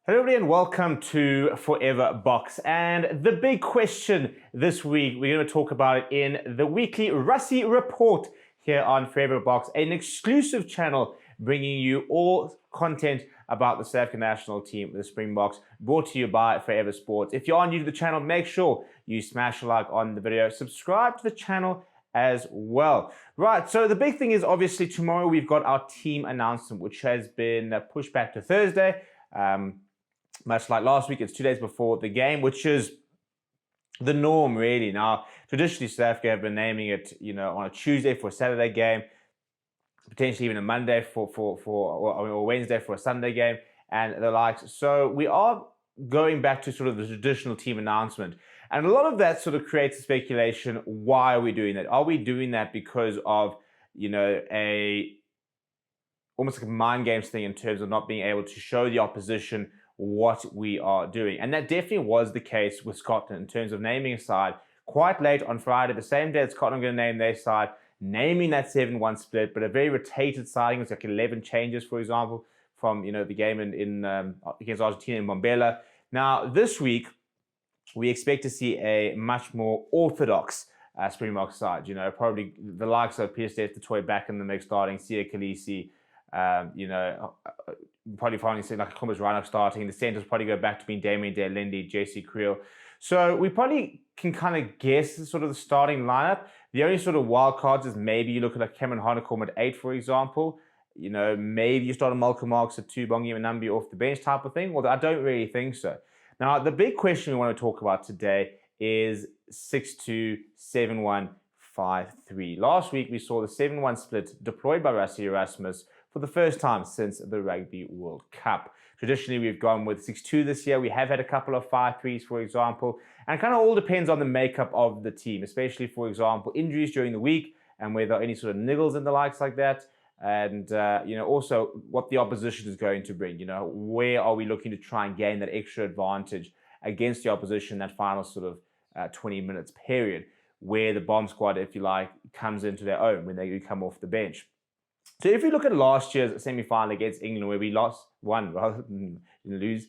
Hello everybody and welcome to Forever Box. And the big question this week, we're going to talk about it in the weekly Rassie Report here on Forever Box, an exclusive channel bringing you all content about the South African national team, the Springboks, brought to you by Forever Sports. If you are new to the channel, make sure you smash a like on the video, subscribe to the channel as well. Right, so the big thing is obviously tomorrow we've got our team announcement, which has been pushed back to Thursday. Much like last week, it's 2 days before the game, which is the norm, really. Now, traditionally, South Africa have been naming it, on a Tuesday for a Saturday game, potentially even a Monday or Wednesday for a Sunday game, and the likes. So we are going back to sort of the traditional team announcement, and a lot of that sort of creates a speculation. Why are we doing that? Are we doing that because of almost like a mind games thing in terms of not being able to show the opposition what we are doing? And that definitely was the case with Scotland in terms of naming a side quite late on Friday, the same day that Scotland were going to name their side, naming that 7-1 split, but a very rotated side. It was like 11 changes, for example, from the game against Argentina in Mandela. Now, this week, we expect to see a much more orthodox Springbok side. Probably the likes of Peter du Toit back in the mix, starting Sia Khaleesi, probably finally see like Columbus Reinach starting. The centers probably go back to being Damien De Lindy, JC Creel. So we probably can kind of guess sort of the starting lineup. The only sort of wild cards is maybe you look at like Cameron Hanekom at 8, for example. Maybe you start a Malcolm Marx at 2, Bongi Manambi off the bench type of thing. Well, I don't really think so. Now, the big question we want to talk about today is 6-2, 7-1, 5-3. Last week, we saw the 7-1 split deployed by Rassie Erasmus for the first time since the Rugby World Cup. Traditionally, we've gone with 6-2 this year. We have had a couple of 5-3s, for example, and it kind of all depends on the makeup of the team, especially, for example, injuries during the week and whether there are any sort of niggles and the likes like that. And, also what the opposition is going to bring. Where are we looking to try and gain that extra advantage against the opposition, that final sort of 20 minutes period, where the bomb squad, if you like, comes into their own when they come off the bench. So if you look at last year's semi-final against England, where we won rather than lose,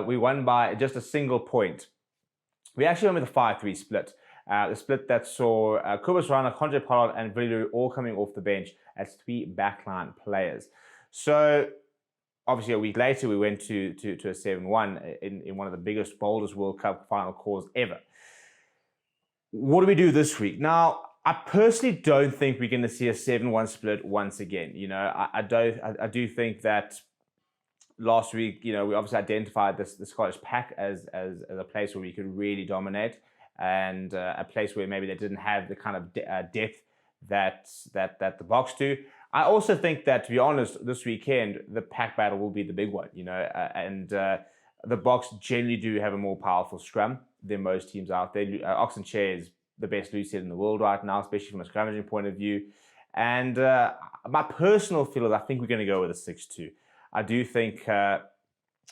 we won by just a single point. We actually went with a 5-3 split. The split that saw Cobus Reinach, Andre Pollard, and Villiers all coming off the bench as 3 backline players. So obviously a week later, we went to a 7-1 in one of the biggest, boldest World Cup final calls ever. What do we do this week? Now, I personally don't think we're going to see a 7-1 split once again. I do think that last week, we obviously identified the Scottish pack as a place where we could really dominate, and a place where maybe they didn't have the kind of depth that the Boks do. I also think that, to be honest, this weekend the pack battle will be the big one. And the Boks generally do have a more powerful scrum than most teams out there. Oxen Chair is the best loose head in the world right now, especially from a scrummaging point of view. And my personal feel is I think we're going to go with a 6-2. I do think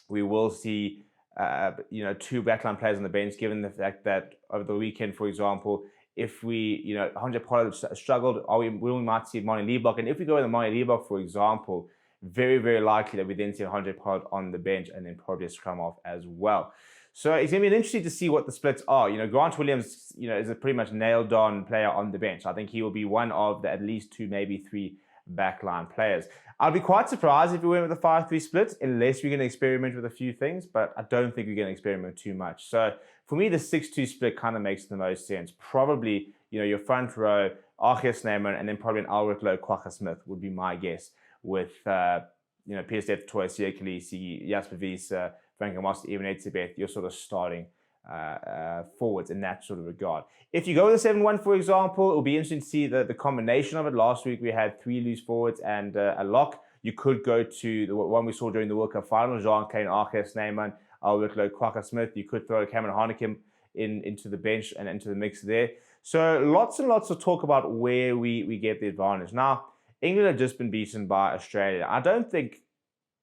we will see 2 backline players on the bench, given the fact that over the weekend, for example, if we, Andre Pollard struggled, we might see Manie Libbok. And if we go with Manie Libbok, for example, very, very likely that we then see Andre Pollard on the bench and then probably a scrum off as well. So it's going to be interesting to see what the splits are. Grant Williams, is a pretty much nailed-on player on the bench. I think he will be one of the at least 2, maybe 3 backline players. I'd be quite surprised if we went with a 5-3 split, unless we're going to experiment with a few things, but I don't think we're going to experiment too much. So for me, the 6-2 split kind of makes the most sense. Probably, your front row, Archie Snyman, and then probably an Alric Lowe, Kwagga Smith would be my guess, with, Peter du Toit, Sia Khaleesi, Jasper Wiese, Frank Amos, even Etzebeth, you're sort of starting forwards in that sort of regard. If you go with a 7-1, for example, it will be interesting to see the combination of it. Last week we had 3 loose forwards and a lock. You could go to the one we saw during the World Cup final, Jean-Claude Archie Snyman, Alric Lowe, Kwagga Smith. You could throw Cameron Hanekom into the bench and into the mix there. So lots and lots of talk about where we get the advantage. Now, England have just been beaten by Australia. I don't think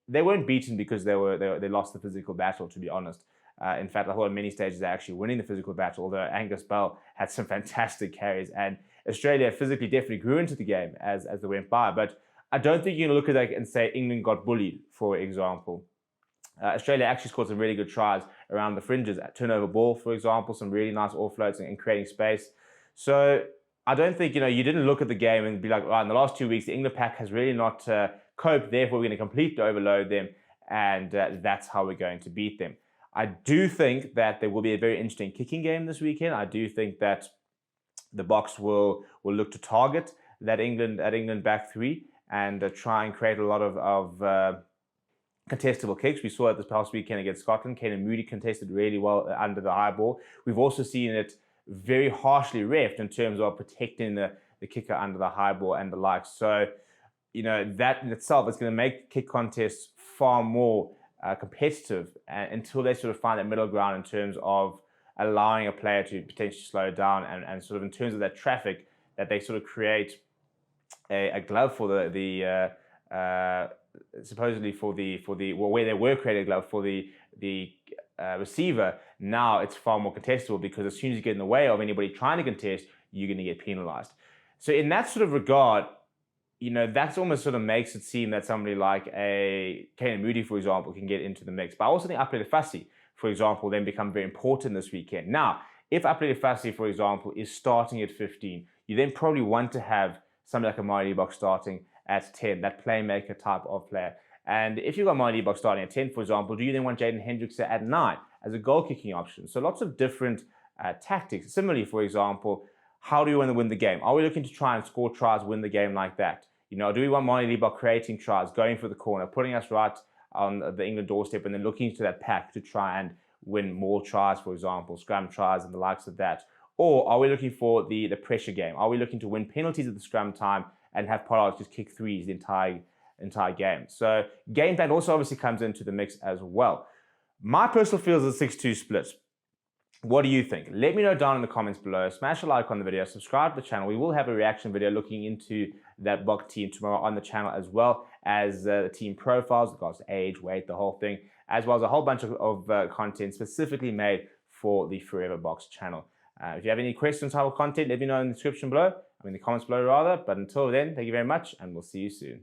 they weren't beaten because they lost the physical battle, to be honest. In fact, I thought at many stages they're actually winning the physical battle, although Angus Bell had some fantastic carries, and Australia physically definitely grew into the game as they went by. But I don't think you can look at that and say England got bullied, for example. Australia actually scored some really good tries around the fringes, at turnover ball, for example, some really nice offloads and creating space. So I don't think, you didn't look at the game and be like, in the last 2 weeks, the England pack has really not coped, therefore we're going to completely overload them, and that's how we're going to beat them. I do think that there will be a very interesting kicking game this weekend. I do think that the Boks will look to target that England back three and try and create a lot of contestable kicks. We saw it this past weekend against Scotland. Canan Moodie contested really well under the high ball. We've also seen it very harshly reffed in terms of protecting the kicker under the high ball and the like. So, that in itself is going to make kick contests far more competitive until they sort of find that middle ground in terms of allowing a player to potentially slow down and sort of in terms of that traffic that they sort of create a glove for the supposedly for the where they were creating a glove for the receiver. Now it's far more contestable because as soon as you get in the way of anybody trying to contest, you're going to get penalized. So in that sort of regard, that's almost sort of makes it seem that somebody like a Canan Moodie, for example, can get into the mix. But I also think Apelele Fassi, for example, then become very important this weekend. Now, if Apelele Fassi, for example, is starting at 15, you then probably want to have somebody like a Mali Bok starting at 10, that playmaker type of player. And if you've got Mali Bok starting at 10, for example, do you then want Jaden Hendrickse at 9 as a goal-kicking option? So lots of different tactics. Similarly, for example, how do we want to win the game? Are we looking to try and score tries, win the game like that? Do we want Mali Bok creating tries, going for the corner, putting us right on the England doorstep and then looking to that pack to try and win more tries, for example, scrum tries and the likes of that? Or are we looking for the pressure game? Are we looking to win penalties at the scrum time and have Pollard just kick threes the entire game? So game plan also obviously comes into the mix as well. My personal feel is a 6-2 split. What do you think? Let me know down in the comments below. Smash a like on the video, subscribe to the channel. We will have a reaction video looking into that Bok team tomorrow on the channel, as well as the team profiles, regards to age, weight, the whole thing, as well as a whole bunch of content specifically made for the Forever Boks channel. If you have any questions, type of content, let me know in the description below, in the comments below rather. But until then, thank you very much, and we'll see you soon.